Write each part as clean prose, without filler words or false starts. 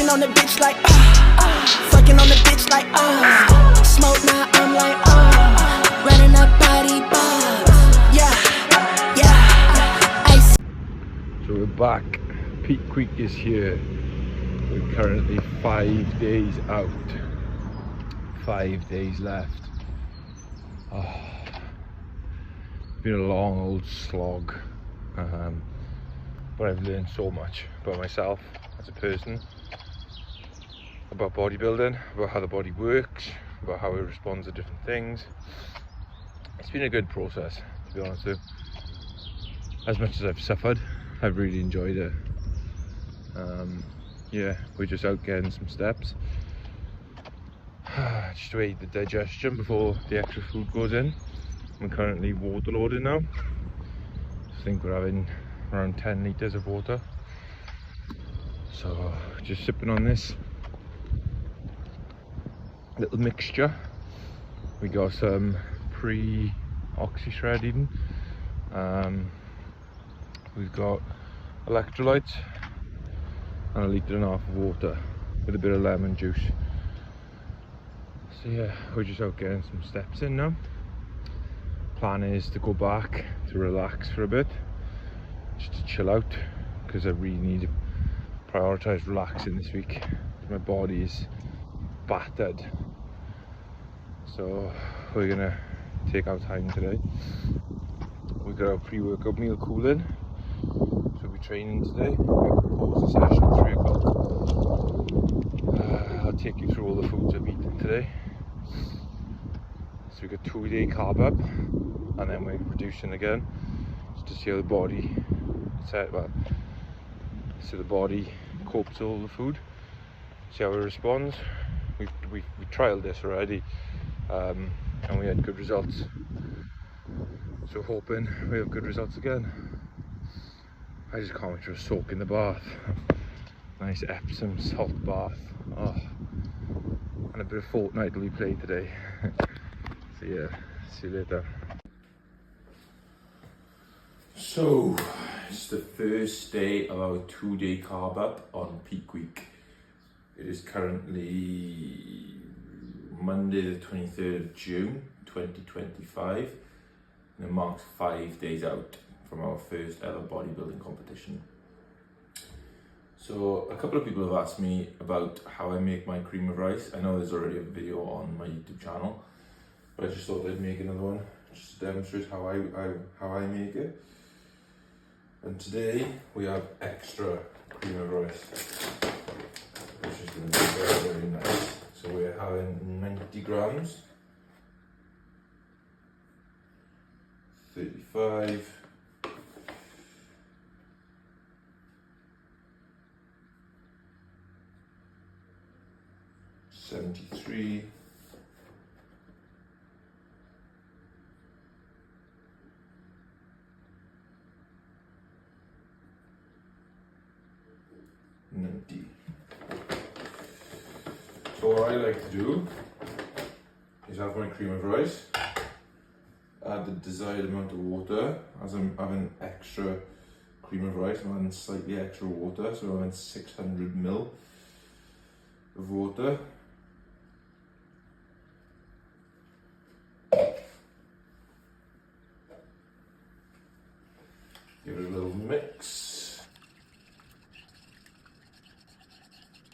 Fucking on the bitch like, fucking on the bitch like, smoke now, I'm like, running up body bars. Yeah, yeah. Ice. So we're back. Peak Week is here. We're currently 5 days out. 5 days left. Oh, been a long old slog. But I've learned so much about myself as a person, about bodybuilding, about how the body works, about how it responds to different things. It's been a good process, to be honest with you. As much as I've suffered, I've really enjoyed it. Yeah, we're just out getting some steps. Just to aid the digestion before the extra food goes in. I'm currently water loading now. I think we're having around 10 litres of water. So just sipping on this little mixture. We got some pre-oxy shredding. We've got electrolytes and 1.5 litres of water with a bit of lemon juice. So yeah, we're just out getting some steps in now. Plan is to go back to relax for a bit, just to chill out, because I really need to prioritise relaxing this week. My body is battered, so we're gonna take our time today. We got our pre-workout meal cooling, so we'll be training today. We'll pause the session at 3 o'clock. I'll take you through all the foods I've eaten today. So we've got 2-day carb up, and then we're reducing again, just to see how the body so the body copes with all the food, see how it responds. We trialed this already, and we had good results, so hoping we have good results again. I just can't wait for a soak in the bath. Nice Epsom salt bath, and a bit of Fortnite we played today. So yeah, see you later. So it's the first day of our 2-day carb up on Peak Week. It is currently Monday the 23rd of June 2025, and it marks 5 days out from our first ever bodybuilding competition. So a couple of people have asked me about how I make my cream of rice. I know there's already a video on my YouTube channel, but I just thought I'd make another one just to demonstrate how I make it. And today we have extra cream of rice, which is going to be very, very nice. So we're having 90 grams, 35, 73, 90. So what I like to do is have my cream of rice, add the desired amount of water. As I'm having extra cream of rice, I'm adding slightly extra water, so I'm adding 600 ml of water. Give it a little mix.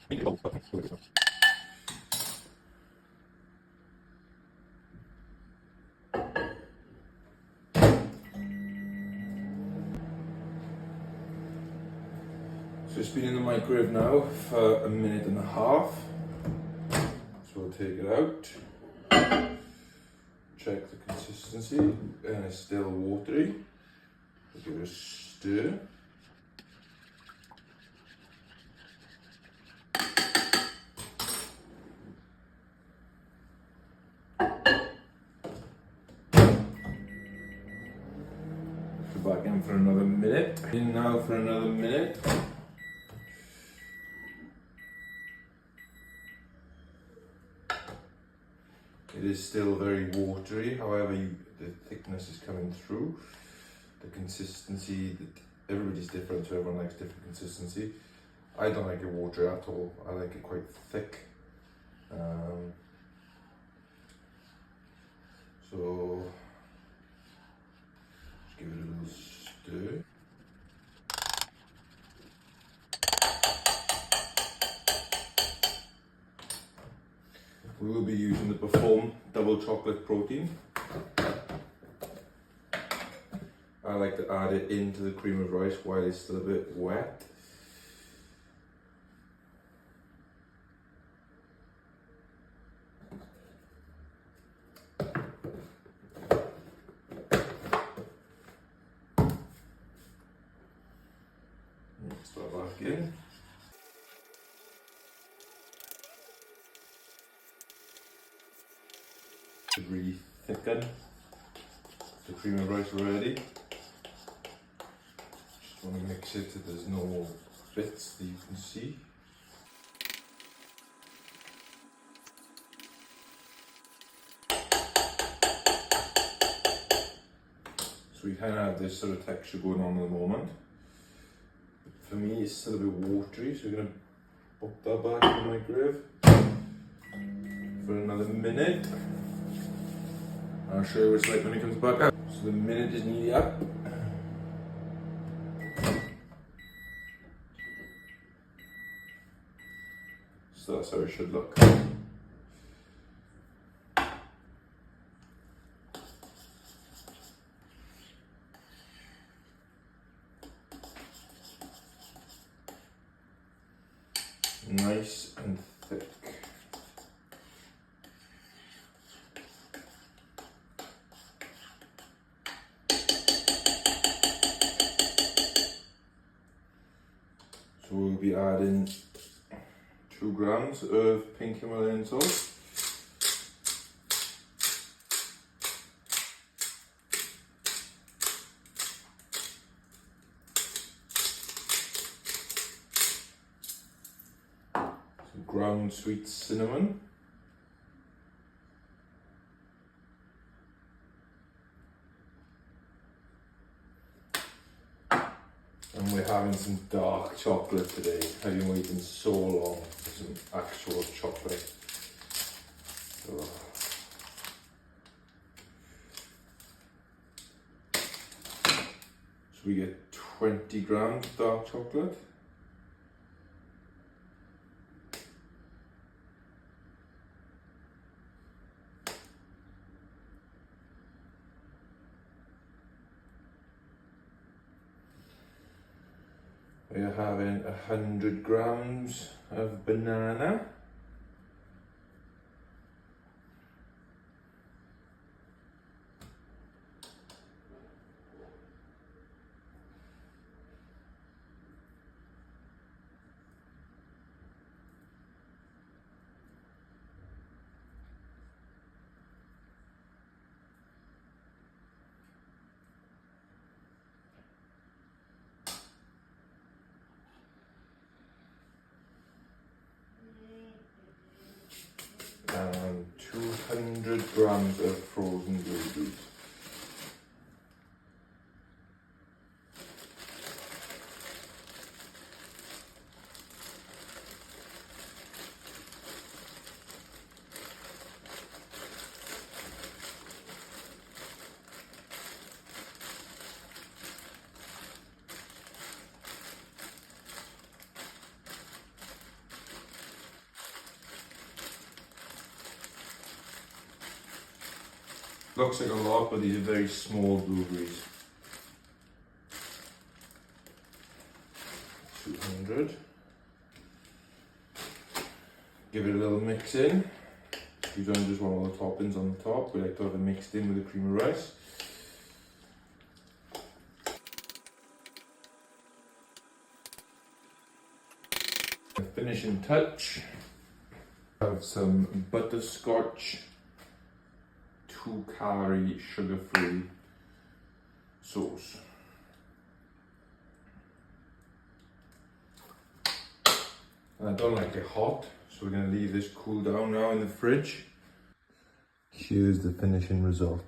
So it's been in the microwave now for 1.5 minutes. So we'll take it out, check the consistency, and it's still watery. We'll give it a stir. Go back in for another minute. In now for another minute. It is still very watery, however the thickness is coming through. The consistency, everybody's different, so everyone likes different consistency. I don't like it watery at all. I like it quite thick. So just give it a little stir. We will be using the Perform double chocolate protein. I like to add it into the cream of rice while it's still a bit wet. Mix that back in. To really thicken the cream of rice already. Just want to mix it so there's no bits that you can see. So we kind of have this sort of texture going on at the moment. But for me, it's still a bit watery, so we're going to pop that back in the microwave for another minute. I'll show you what it's like when it comes back out. So the minute is nearly up. So that's how it should look. Nice and thick. So we'll be adding 2 grams of pink Himalayan salt. Some ground sweet cinnamon. And we're having some dark chocolate today. I've been waiting so long for some actual chocolate. Oh. So we get 20 grams of dark chocolate. We're having 100 grams of banana. And 200 grams of frozen blueberries. Looks like a lot, but these are very small blueberries. 200. Give it a little mix in. You don't just want all the toppings on the top. We like to have it mixed in with the cream of rice. The finishing touch. Have some butterscotch 2-calorie sugar-free sauce. And I don't like it hot, so we're going to leave this cool down now in the fridge. Here's the finishing result.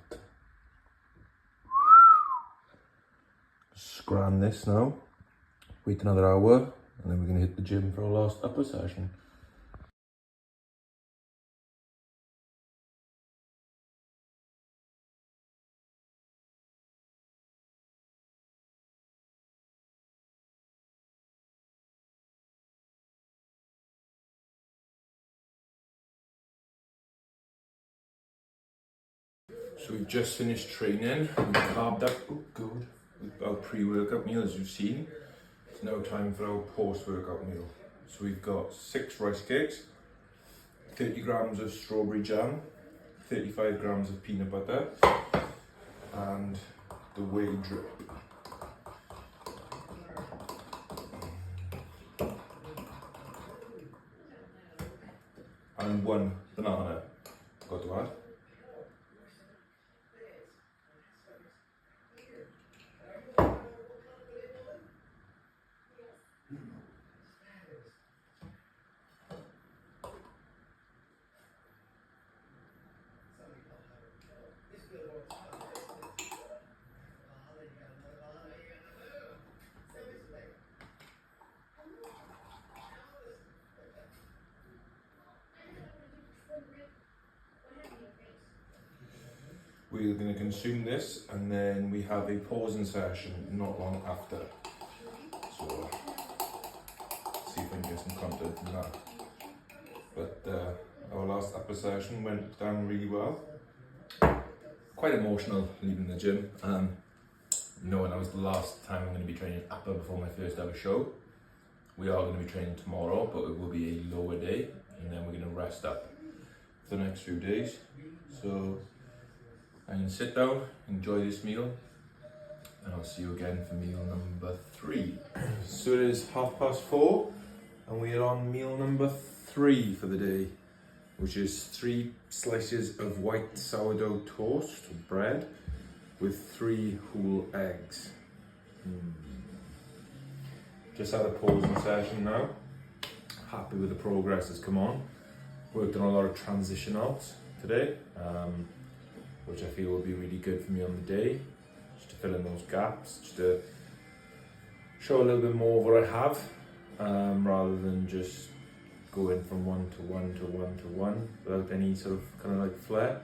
Scram this now. Wait another hour, and then we're gonna hit the gym for our last upper session. So we've just finished training. We've carved up, oh good, with our pre-workout meal as you've seen. It's now time for our post-workout meal. So we've got 6 rice cakes, 30 grams of strawberry jam, 35 grams of peanut butter, and the whey drip. And 1 banana, got to add. We're going to consume this and then we have a pausing session not long after. So, see if I can get some content from that. But our last upper session went down really well. Quite emotional leaving the gym. Knowing that was the last time I'm going to be training upper before my first ever show. We are going to be training tomorrow, but it will be a lower day, and then we're going to rest up for the next few days. So I'm going to sit down, enjoy this meal, and I'll see you again for meal number 3. So it is 4:30, and we are on meal number 3 for the day, which is 3 slices of white sourdough toast, bread, with 3 whole eggs. Just had a pausing session now. Happy with the progress that's come on. Worked on a lot of transitionals today, which I feel will be really good for me on the day, just to fill in those gaps, just to show a little bit more of what I have, rather than just going from 1 to 1 to 1 to 1 without any sort of kind of like flair.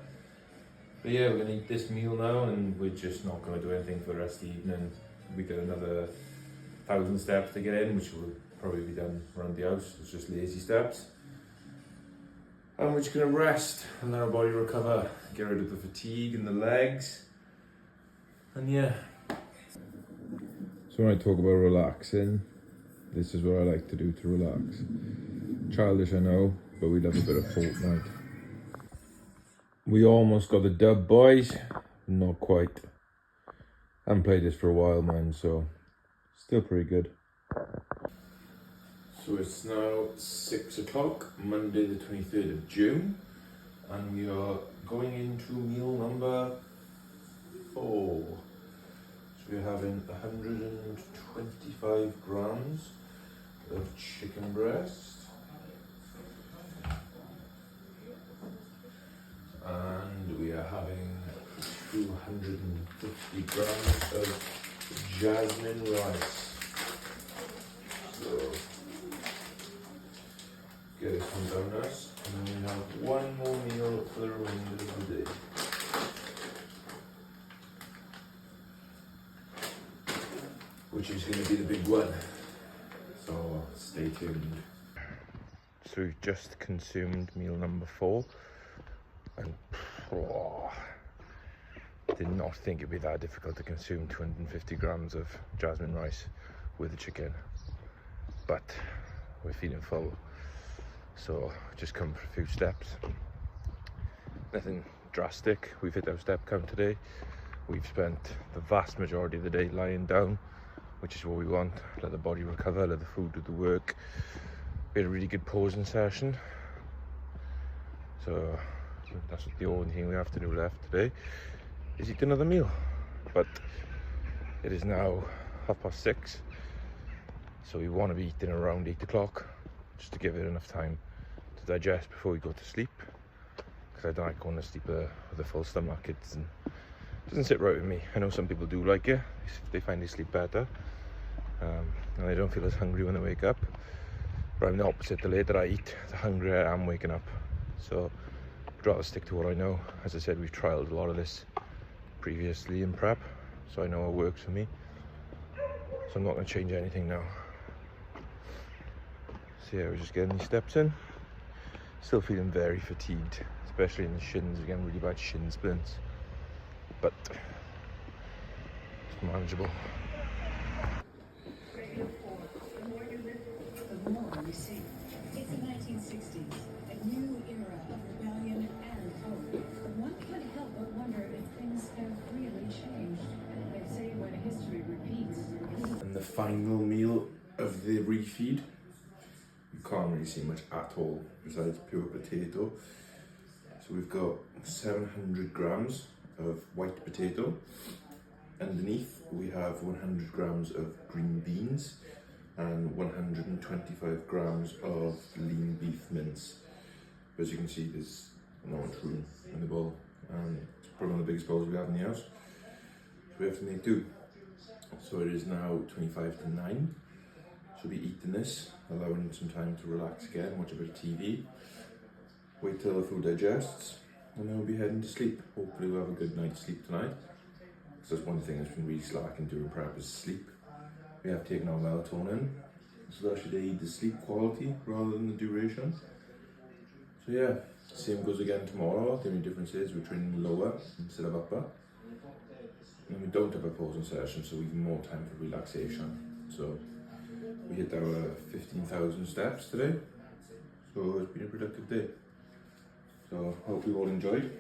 But yeah, we're gonna eat this meal now, and we're just not gonna do anything for the rest of the evening. We got another 1,000 steps to get in, which will probably be done around the house. It's just lazy steps. And we're just gonna rest and let our body recover, get rid of the fatigue in the legs. And yeah. So when I talk about relaxing, this is what I like to do to relax. Childish, I know, but we love a bit of Fortnite. We almost got the dub, boys. Not quite. I haven't played this for a while, man, so still pretty good. So it's now 6 o'clock, Monday the 23rd of June, and we are going into meal number 4. So we're having 125 grams of chicken breast. And we are having 250 grams of jasmine rice. So get us some donuts, and then we have 1 more meal for the remainder of the day. Which is going to be the big one. So stay tuned. So we've just consumed meal number 4. And did not think it'd be that difficult to consume 250 grams of jasmine rice with the chicken, but we're feeling full, so just come for a few steps. Nothing drastic. We've hit our step count today. We've spent the vast majority of the day lying down, which is what we want. Let the body recover, let the food do the work. We had a really good posing session, so that's the only thing we have to do left today, is eat another meal. But it is now 6:30, so we want to be eating around 8 o'clock, just to give it enough time to digest before we go to sleep, because I don't like going to sleep with a full stomach. It doesn't sit right with me. I know some people do like it, they find they sleep better. and I don't feel as hungry when I wake up. But I'm the opposite. The later I eat, the hungrier I am waking up. So I'd rather stick to what I know. As I said, we've trialed a lot of this previously in prep, so I know what works for me. So I'm not going to change anything now. So yeah, we're just getting these steps in. Still feeling very fatigued, especially in the shins. Again, really bad shin splints, but it's manageable. It's the 1960s, a new era of rebellion and hope. One can't help but wonder if things have really changed. They say when history repeats. And the final meal of the refeed, you can't really see much at all besides pure potato. So we've got 700 grams of white potato. Underneath we have 100 grams of green beans and 125 grams of lean beef mince. As you can see, there's not much room in the bowl, and it's probably one of the biggest bowls we have in the house. So we have to make do. So it is now 25 to 9. So we'll be eating this, allowing some time to relax again, watch a bit of TV, wait till the food digests, and then we'll be heading to sleep. Hopefully we'll have a good night's sleep tonight. Because that's one thing that's been really slacking during prep is sleep. We have taken our melatonin, so that should aid the sleep quality rather than the duration. So yeah, same goes again tomorrow. The only difference is we're training lower instead of upper. And we don't have a posing session, so we have more time for relaxation. So we hit our 15,000 steps today. So it's been a productive day. So hope you all enjoyed.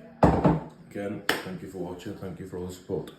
Again, thank you for watching, thank you for all the support.